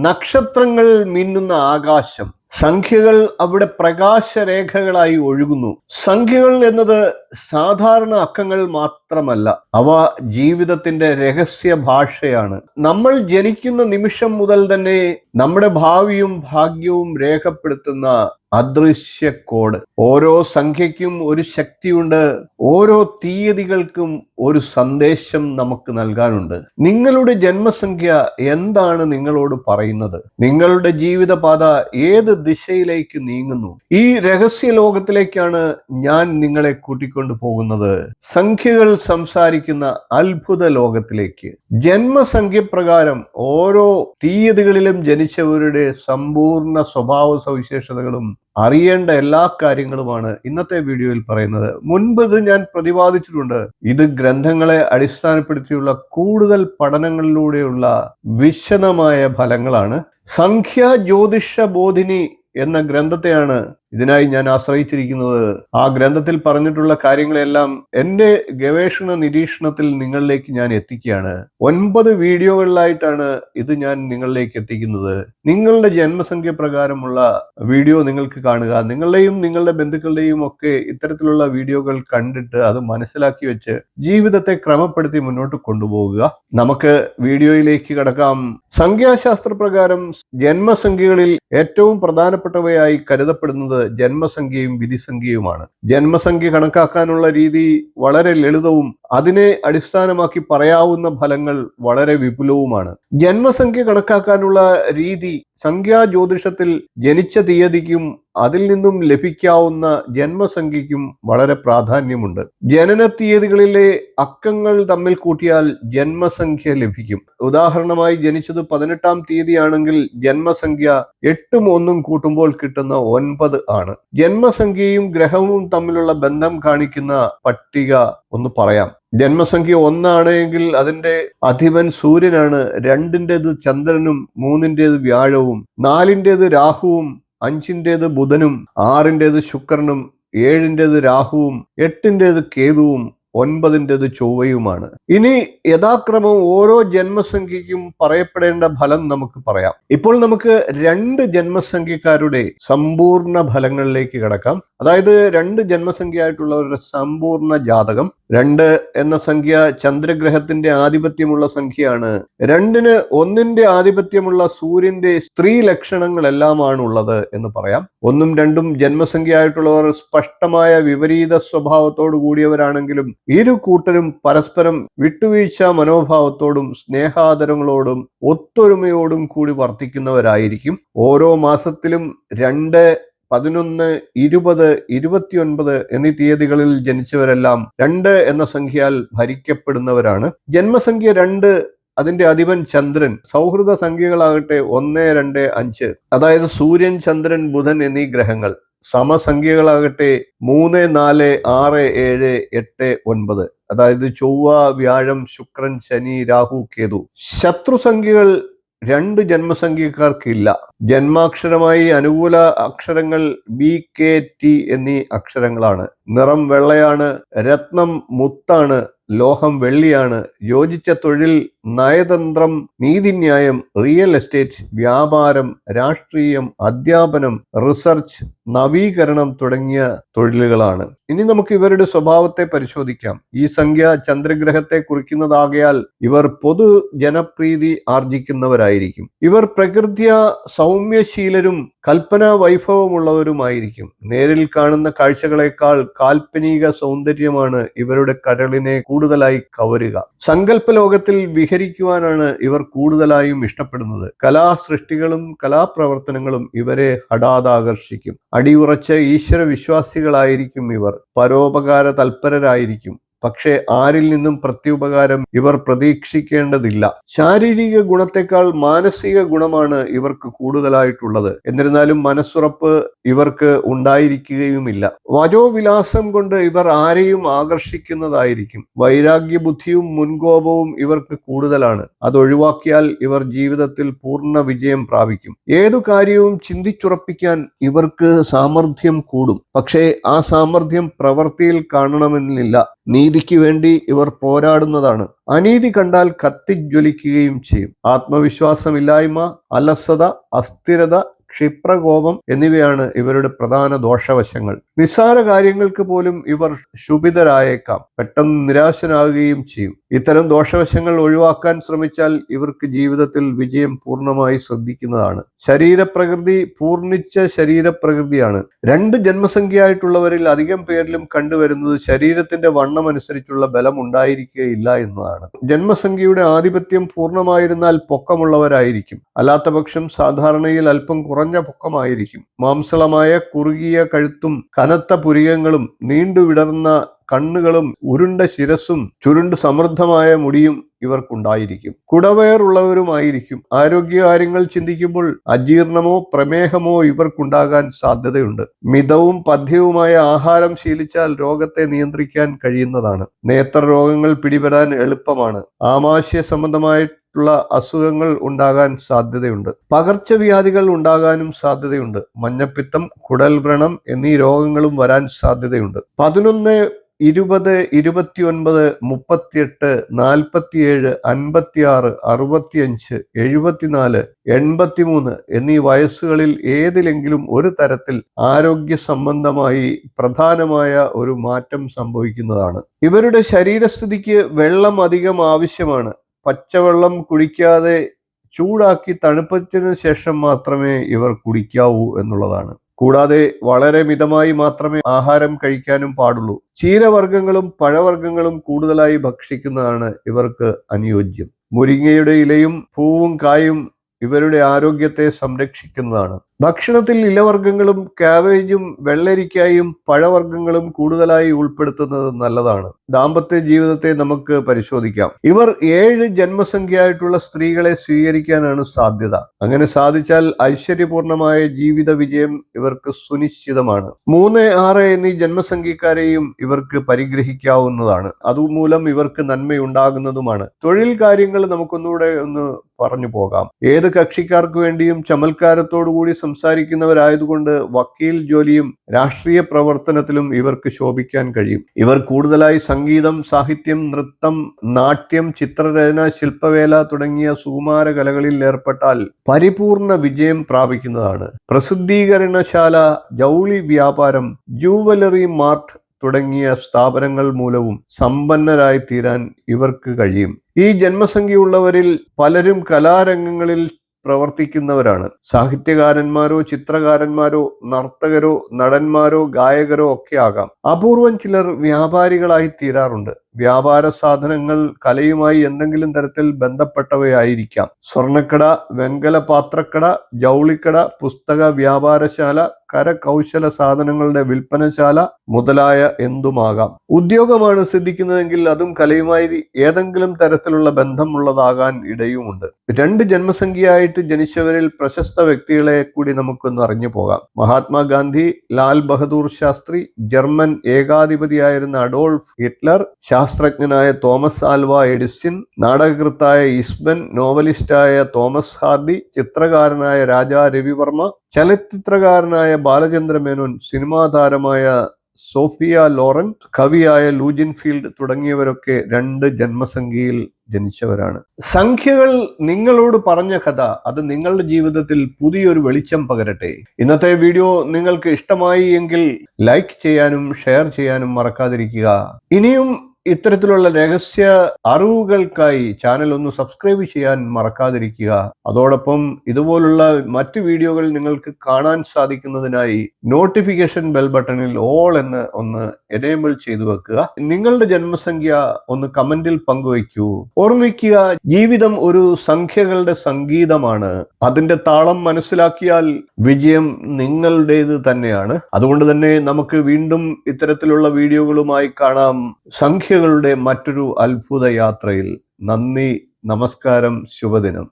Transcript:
നക്ഷത്രങ്ങൾ മിന്നുന്ന ആകാശം, സംഖ്യകൾ അവിടെ പ്രകാശരേഖകളായി ഒഴുകുന്നു. സംഖ്യകൾ എന്നത് സാധാരണ അക്കങ്ങൾ മാത്രമല്ല, അവ ജീവിതത്തിന്റെ രഹസ്യ ഭാഷയാണ്. നമ്മൾ ജനിക്കുന്ന നിമിഷം മുതൽ തന്നെ നമ്മുടെ ഭാവിയും ഭാഗ്യവും രേഖപ്പെടുത്തുന്ന അദൃശ്യ കോഡ്. ഓരോ സംഖ്യയ്ക്കും ഒരു ശക്തിയുണ്ട്, ഓരോ തീയതികൾക്കും ഒരു സന്ദേശം നമുക്ക് നൽകാനുണ്ട്. നിങ്ങളുടെ ജന്മസംഖ്യ എന്താണ് നിങ്ങളോട് പറയുന്നത്? നിങ്ങളുടെ ജീവിതപാത ഏത് ദിശയിലേക്ക് നീങ്ങുന്നു? ഈ രഹസ്യ ലോകത്തിലേക്കാണ് ഞാൻ നിങ്ങളെ കൂട്ടിക്കൊണ്ടു പോകുന്നത്. സംഖ്യകൾ സംസാരിക്കുന്ന അത്ഭുത ലോകത്തിലേക്ക്. ജന്മസംഖ്യ പ്രകാരം ഓരോ തീയതികളിലും ജനിച്ചവരുടെ സമ്പൂർണ്ണ സ്വഭാവ സവിശേഷതകളും അറിയേണ്ട എല്ലാ കാര്യങ്ങളുമാണ് ഇന്നത്തെ വീഡിയോയിൽ പറയുന്നത്. മുൻപ് ഇത് ഞാൻ പ്രതിപാദിച്ചിട്ടുണ്ട്. ഇത് ഗ്രന്ഥങ്ങളെ അടിസ്ഥാനപ്പെടുത്തിയുള്ള കൂടുതൽ പഠനങ്ങളിലൂടെയുള്ള വിശദമായ ഫലങ്ങളാണ്. സംഖ്യ ജ്യോതിഷ ബോധിനി എന്ന ഗ്രന്ഥത്തെയാണ് ഇതിനായി ഞാൻ ആശ്രയിച്ചിരിക്കുന്നത്. ആ ഗ്രന്ഥത്തിൽ പറഞ്ഞിട്ടുള്ള കാര്യങ്ങളെല്ലാം എൻ്റെ ഗവേഷണ നിരീക്ഷണത്തിൽ നിങ്ങളിലേക്ക് ഞാൻ എത്തിക്കുകയാണ്. 9 വീഡിയോകളിലായിട്ടാണ് ഇത് ഞാൻ നിങ്ങളിലേക്ക് എത്തിക്കുന്നത്. നിങ്ങളുടെ ജന്മസംഖ്യ പ്രകാരമുള്ള വീഡിയോ നിങ്ങൾക്ക് കാണുക. നിങ്ങളുടെയും നിങ്ങളുടെ ബന്ധുക്കളുടെയും ഒക്കെ ഇത്തരത്തിലുള്ള വീഡിയോകൾ കണ്ടിട്ട് അത് മനസ്സിലാക്കി വെച്ച് ജീവിതത്തെ ക്രമപ്പെടുത്തി മുന്നോട്ട് കൊണ്ടുപോകുക. നമുക്ക് വീഡിയോയിലേക്ക് കടക്കാം. സംഖ്യാശാസ്ത്ര പ്രകാരം ജന്മസംഖ്യകളിൽ ഏറ്റവും പ്രധാനപ്പെട്ടവയായി കരുതപ്പെടുന്നത് ജന്മസംഖ്യയും വിധിസംഖ്യയുമാണ്. ജന്മസംഖ്യ കണക്കാക്കാനുള്ള രീതി വളരെ ലളിതവും അതിനെ അടിസ്ഥാനമാക്കി പറയാവുന്ന ഫലങ്ങൾ വളരെ വിപുലവുമാണ്. ജന്മസംഖ്യ കണക്കാക്കാനുള്ള രീതി സംഖ്യാ ജ്യോതിഷത്തിൽ ജനിച്ച തീയതിക്കും അതിൽ നിന്നും ലഭിക്കാവുന്ന ജന്മസംഖ്യയ്ക്കും വളരെ പ്രാധാന്യമുണ്ട്. ജനന തീയതികളിലെ അക്കങ്ങൾ തമ്മിൽ കൂട്ടിയാൽ ജന്മസംഖ്യ ലഭിക്കും. ഉദാഹരണമായി ജനിച്ചത് 18-ാം തീയതിയാണെങ്കിൽ ജന്മസംഖ്യ 8ഉം 1ഉം കൂട്ടുമ്പോൾ കിട്ടുന്ന 9 ആണ്. ജന്മസംഖ്യയും ഗ്രഹവും തമ്മിലുള്ള ബന്ധം കാണിക്കുന്ന പട്ടിക ഒന്ന് പറയാം. ജന്മസംഖ്യ 1 ആണെങ്കിൽ അതിന്റെ അധിപൻ സൂര്യനാണ്. 2ന്റേത് ചന്ദ്രനും 3ന്റേത് വ്യാഴവും 4ന്റേത് രാഹുവും 5ന്റേത് ബുധനും 6ന്റേത് ശുക്രനും 7ന്റേത് രാഹുവും 8ന്റേത് കേതുവും 9ന്റേത് ചൊവ്വയുമാണ്. ഇനി യഥാക്രമം ഓരോ ജന്മസംഖ്യയ്ക്കും പറയപ്പെടേണ്ട ഫലം നമുക്ക് പറയാം. ഇപ്പോൾ നമുക്ക് 2 ജന്മസംഖ്യക്കാരുടെ സമ്പൂർണ്ണ ഫലങ്ങളിലേക്ക് കടക്കാം. അതായത് 2 ജന്മസംഖ്യയായിട്ടുള്ളവരുടെ സമ്പൂർണ്ണ ജാതകം. 2 എന്ന സംഖ്യ ചന്ദ്രഗ്രഹത്തിന്റെ ആധിപത്യമുള്ള സംഖ്യയാണ്. 2ന് 1ന്റെ ആധിപത്യമുള്ള സൂര്യന്റെ സ്ത്രീ ലക്ഷണങ്ങളെല്ലാമാണ് ഉള്ളത് എന്ന് പറയാം. 1ഉം 2ഉം ജന്മസംഖ്യയായിട്ടുള്ളവർ സ്പഷ്ടമായ വിപരീത സ്വഭാവത്തോടു കൂടിയവരാണെങ്കിലും ഇരു കൂട്ടരും പരസ്പരം വിട്ടുവീഴ്ച മനോഭാവത്തോടും സ്നേഹാദരങ്ങളോടും ഒത്തൊരുമയോടും കൂടി വർത്തിക്കുന്നവരായിരിക്കും. ഓരോ മാസത്തിലും 2, 11, 20, 29 എന്നീ തീയതികളിൽ ജനിച്ചവരെല്ലാം 2 എന്ന സംഖ്യയാൽ ഭരിക്കപ്പെടുന്നവരാണ്. ജന്മസംഖ്യ 2 അതിന്റെ അധിപൻ ചന്ദ്രൻ. സൗഹൃദ സംഖ്യകളാകട്ടെ 1, 2, 5. അതായത് സൂര്യൻ, ചന്ദ്രൻ, ബുധൻ എന്നീ ഗ്രഹങ്ങൾ. സമസംഖ്യകളാകട്ടെ 3, 4, 6, 7, 8, 9. അതായത് ചൊവ്വ, വ്യാഴം, ശുക്രൻ, ശനി, രാഹു, കേതു. ശത്രുസംഖ്യകൾ 2 ജന്മസംഖ്യക്കാർക്കില്ല. ജന്മാക്ഷരമായി അനുകൂല അക്ഷരങ്ങൾ B, K, T എന്നീ അക്ഷരങ്ങളാണ്. നിറം വെള്ളയാണ്. രത്നം മുത്താണ്. ലോഹം വെള്ളിയാണ്. യോജിച്ച തൊഴിൽ നയതന്ത്രം, നീതിന്യായം, റിയൽ എസ്റ്റേറ്റ്, വ്യാപാരം, രാഷ്ട്രീയം, അധ്യാപനം, റിസർച്ച്, നവീകരണം തുടങ്ങിയ തൊഴിലുകളാണ്. ഇനി നമുക്ക് ഇവരുടെ സ്വഭാവത്തെ പരിശോധിക്കാം. ഈ സംഖ്യ ചന്ദ്രഗ്രഹത്തെ കുറിക്കുന്നതാകയാൽ ഇവർ പൊതു ജനപ്രീതി ആർജിക്കുന്നവരായിരിക്കും. ഇവർ പ്രകൃത്യ സൗമ്യശീലരും കൽപ്പനാ വൈഭവമുള്ളവരുമായിരിക്കും. നേരിൽ കാണുന്ന കാഴ്ചകളെക്കാൾ കാൽപ്പനിക സൗന്ദര്യമാണ് ഇവരുടെ കരളിനെ കൂടുതലായി കവരുക. സങ്കല്പ ലോകത്തിൽ വിഹരിക്കുവാനാണ് ഇവർ കൂടുതലായും ഇഷ്ടപ്പെടുന്നത്. കലാസൃഷ്ടികളും കലാപ്രവർത്തനങ്ങളും ഇവരെ ഹഠാതാകർഷിക്കും. അടിയുറച്ച ഈശ്വര വിശ്വാസികളായിരിക്കും ഇവർ. പരോപകാര തൽപരരായിരിക്കും. പക്ഷേ ആരിൽ നിന്നും പ്രത്യുപകാരം ഇവർ പ്രതീക്ഷിക്കേണ്ടതില്ല. ശാരീരിക ഗുണത്തെക്കാൾ മാനസിക ഗുണമാണ് ഇവർക്ക് കൂടുതലായിട്ടുള്ളത്. എന്നിരുന്നാലും മനസ്സുറപ്പ് ഇവർക്ക് ഉണ്ടായിരിക്കുകയുമില്ല. വജോവിലാസം കൊണ്ട് ഇവർ ആരെയും ആകർഷിക്കുന്നതായിരിക്കും. വൈരാഗ്യ ബുദ്ധിയും മുൻകോപവും ഇവർക്ക് കൂടുതലാണ്. അതൊഴിവാക്കിയാൽ ഇവർ ജീവിതത്തിൽ പൂർണ്ണ വിജയം പ്രാപിക്കും. ഏതു കാര്യവും ചിന്തിച്ചുറപ്പിക്കാൻ ഇവർക്ക് സാമർഥ്യം കൂടും. പക്ഷേ ആ സാമർഥ്യം പ്രവൃത്തിയിൽ കാണണമെന്നില്ല. നീതിക്ക് വേണ്ടി ഇവർ പോരാടുന്നതാണ്. അനീതി കണ്ടാൽ കത്തിജ്വലിക്കുകയും ചെയ്യും. ആത്മവിശ്വാസമില്ലായ്മ, അലസത, അസ്ഥിരത, ക്ഷിപ്രകോപം എന്നിവയാണ് ഇവരുടെ പ്രധാന ദോഷവശങ്ങൾ. നിസ്സാര കാര്യങ്ങൾക്ക് പോലും ഇവർ ശുഭിതരായേക്കാം, പെട്ടെന്ന് നിരാശനാകുകയും ചെയ്യും. ഇത്തരം ദോഷവശങ്ങൾ ഒഴിവാക്കാൻ ശ്രമിച്ചാൽ ഇവർക്ക് ജീവിതത്തിൽ വിജയം പൂർണ്ണമായി ശ്രദ്ധിക്കുന്നതാണ്. ശരീരപ്രകൃതി പൂർണ്ണിച്ച ശരീരപ്രകൃതിയാണ്. 2 ജന്മസംഖ്യയായിട്ടുള്ളവരിൽ അധികം പേരിലും കണ്ടുവരുന്നത് ശരീരത്തിന്റെ വണ്ണം അനുസരിച്ചുള്ള ബലം ഉണ്ടായിരിക്കുകയില്ല എന്നതാണ്. ജന്മസംഖ്യയുടെ ആധിപത്യം പൂർണ്ണമായിരുന്നാൽ പൊക്കമുള്ളവരായിരിക്കും. അല്ലാത്ത പക്ഷം സാധാരണയിൽ അല്പം കുറഞ്ഞ പൊക്കമായിരിക്കും. മാംസളമായ കുറുകിയ കഴുത്തും കനത്ത പുരികങ്ങളും നീണ്ടു വിടർന്ന കണ്ണുകളും ഉരുണ്ട ശിരസും ചുരുണ്ട് സമൃദ്ധമായ മുടിയും ഇവർക്കുണ്ടായിരിക്കും. കുടവയറുള്ളവരുമായിരിക്കും. ആരോഗ്യകാര്യങ്ങൾ ചിന്തിക്കുമ്പോൾ അജീർണമോ പ്രമേഹമോ ഇവർക്കുണ്ടാകാൻ സാധ്യതയുണ്ട്. മിതവും പഥ്യവുമായ ആഹാരം ശീലിച്ചാൽ രോഗത്തെ നിയന്ത്രിക്കാൻ കഴിയുന്നതാണ്. നേത്രരോഗങ്ങൾ പിടിപെടാൻ എളുപ്പമാണ്. ആമാശയ സംബന്ധമായ അസുഖങ്ങൾ ഉണ്ടാകാൻ സാധ്യതയുണ്ട്. പകർച്ചവ്യാധികൾ ഉണ്ടാകാനും സാധ്യതയുണ്ട്. മഞ്ഞപ്പിത്തം, കുടൽ വ്രണം എന്നീ രോഗങ്ങളും വരാൻ സാധ്യതയുണ്ട്. 11, 20, 29, 38, 47, 56, 65, 74, 83 എന്നീ വയസ്സുകളിൽ ഏതിലെങ്കിലും ഒരു തരത്തിൽ ആരോഗ്യ സംബന്ധമായി പ്രധാനമായ ഒരു മാറ്റം സംഭവിക്കുന്നതാണ്. ഇവരുടെ ശരീരസ്ഥിതിക്ക് വെള്ളം അധികം ആവശ്യമാണ്. പച്ചവെള്ളം കുടിക്കാതെ ചൂടാക്കി തണുപ്പത്തിന് ശേഷം മാത്രമേ ഇവർ കുടിക്കാവൂ എന്നുള്ളതാണ്. കൂടാതെ വളരെ മിതമായി മാത്രമേ ആഹാരം കഴിക്കാനും പാടുള്ളൂ. ചീരവർഗ്ഗങ്ങളും പഴവർഗ്ഗങ്ങളും കൂടുതലായി ഭക്ഷിക്കുന്നതാണ് ഇവർക്ക് അനുയോജ്യം. മുരിങ്ങയുടെ ഇലയും പൂവും കായും ഇവരുടെ ആരോഗ്യത്തെ സംരക്ഷിക്കുന്നതാണ്. ഭക്ഷണത്തിൽ ഇലവർഗ്ഗങ്ങളും കാബേജും വെള്ളരിക്കായും പഴവർഗ്ഗങ്ങളും കൂടുതലായി ഉൾപ്പെടുത്തുന്നത് നല്ലതാണ്. ദാമ്പത്യ ജീവിതത്തെ നമുക്ക് പരിശോധിക്കാം. ഇവർ 7 ജന്മസംഖ്യയായിട്ടുള്ള സ്ത്രീകളെ സ്വീകരിക്കാനാണ് സാധ്യത. അങ്ങനെ സാധിച്ചാൽ ഐശ്വര്യപൂർണമായ ജീവിത വിജയം ഇവർക്ക് സുനിശ്ചിതമാണ്. 3, 6 എന്നീ ജന്മസംഖ്യക്കാരെയും ഇവർക്ക് പരിഗ്രഹിക്കാവുന്നതാണ്. അതുമൂലം ഇവർക്ക് നന്മയുണ്ടാകുന്നതുമാണ്. തൊഴിൽ കാര്യങ്ങൾ നമുക്കൊന്നുകൂടെ പറഞ്ഞു പോകാം. ഏത് കക്ഷിക്കാർക്ക് വേണ്ടിയും ചമൽക്കാരത്തോടുകൂടി സംസാരിക്കുന്നവരായതുകൊണ്ട് വക്കീൽ ജോലിയും രാഷ്ട്രീയ പ്രവർത്തനത്തിലും ഇവർക്ക് ശോഭിക്കാൻ കഴിയും. ഇവർ കൂടുതലായി സംഗീതം, സാഹിത്യം, നൃത്തം, നാട്യം, ചിത്രരചന, ശില്പവേല തുടങ്ങിയ സുകുമാര കലകളിൽ ഏർപ്പെട്ടാൽ പരിപൂർണ വിജയം പ്രാപിക്കുന്നതാണ്. പ്രസിദ്ധീകരണശാല, ജൗളി വ്യാപാരം, ജൂവലറി മാർട്ട് തുടങ്ങിയ സ്ഥാപനങ്ങൾ മൂലവും സമ്പന്നരായി തീരാൻ ഇവർക്ക് കഴിയും. ഈ ജന്മസംഖ്യയുള്ളവരിൽ പലരും കലാരംഗങ്ങളിൽ പ്രവർത്തിക്കുന്നവരാണ്. സാഹിത്യകാരന്മാരോ ചിത്രകാരന്മാരോ നർത്തകരോ നടന്മാരോ ഗായകരോ ഒക്കെ ആകാം. അപൂർവം ചിലർ വ്യാപാരികളായി തീരാറുണ്ട്. വ്യാപാര സാധനങ്ങൾ കലയുമായി എന്തെങ്കിലും തരത്തിൽ ബന്ധപ്പെട്ടവയായിരിക്കാം. സ്വർണ്ണക്കട, വെങ്കല പാത്രക്കട, ജൗളിക്കട, പുസ്തക വ്യാപാരശാല, കരകൗശല സാധനങ്ങളുടെ വിൽപ്പനശാല മുതലായ എന്തുമാകാം. ഉദ്യോഗമാണ് സിദ്ധിക്കുന്നതെങ്കിൽ അതും കലയുമായി ഏതെങ്കിലും തരത്തിലുള്ള ബന്ധമുള്ളതാകാൻ ഇടയുമുണ്ട്. 2 ജന്മസംഖ്യയായിട്ട് ജനിച്ചവരിൽ പ്രശസ്ത വ്യക്തികളെ കൂടി നമുക്കൊന്ന് അറിഞ്ഞു പോകാം. മഹാത്മാഗാന്ധി, ലാൽ ബഹദൂർ ശാസ്ത്രി, ജർമ്മൻ ഏകാധിപതിയായിരുന്ന അഡോൾഫ് ഹിറ്റ്ലർ, ശാസ്ത്രജ്ഞനായ തോമസ് ആൽവ എഡിസൺ, നാടകകൃത്തായ ഈസ്ബൻ, നോവലിസ്റ്റായ തോമസ് ഹാർഡി, ചിത്രകാരനായ രാജാ രവിവർമ്മ, ചലച്ചിത്രകാരനായ ബാലചന്ദ്ര മേനോൻ, സിനിമാ താരമായ സോഫിയ ലോറൻ, കവിയായ ലൂജിൻ ഫീൽഡ് തുടങ്ങിയവരൊക്കെ 2 ജന്മസംഖ്യയിൽ ജനിച്ചവരാണ്. സംഖ്യകൾ നിങ്ങളോട് പറഞ്ഞ കഥ അത് നിങ്ങളുടെ ജീവിതത്തിൽ പുതിയൊരു വെളിച്ചം പകരട്ടെ. ഇന്നത്തെ വീഡിയോ നിങ്ങൾക്ക് ഇഷ്ടമായി എങ്കിൽ ലൈക്ക് ചെയ്യാനും ഷെയർ ചെയ്യാനും മറക്കാതിരിക്കുക. ഇനിയും ഇത്തരത്തിലുള്ള രഹസ്യ അറിവുകൾക്കായി ചാനൽ ഒന്ന് സബ്സ്ക്രൈബ് ചെയ്യാൻ മറക്കാതിരിക്കുക. അതോടൊപ്പം ഇതുപോലുള്ള മറ്റു വീഡിയോകൾ നിങ്ങൾക്ക് കാണാൻ സാധിക്കുന്നതിനായി നോട്ടിഫിക്കേഷൻ ബെൽ ബട്ടണിൽ ഓൾ എന്ന് ഒന്ന് എനേബിൾ ചെയ്തു വെക്കുക. നിങ്ങളുടെ ജന്മസംഖ്യ ഒന്ന് കമന്റിൽ പങ്കുവയ്ക്കൂ. ഓർമ്മിക്കുക, ജീവിതം ഒരു സംഖ്യകളുടെ സംഗീതമാണ്. അതിന്റെ താളം മനസ്സിലാക്കിയാൽ വിജയം നിങ്ങളുടേത് തന്നെയാണ്. അതുകൊണ്ട് തന്നെ നമുക്ക് വീണ്ടും ഇത്തരത്തിലുള്ള വീഡിയോകളുമായി കാണാം സംഖ്യകളുടെ മറ്റൊരു അത്ഭുത യാത്രയിൽ. നന്ദി, നമസ്കാരം, ശുഭദിനം.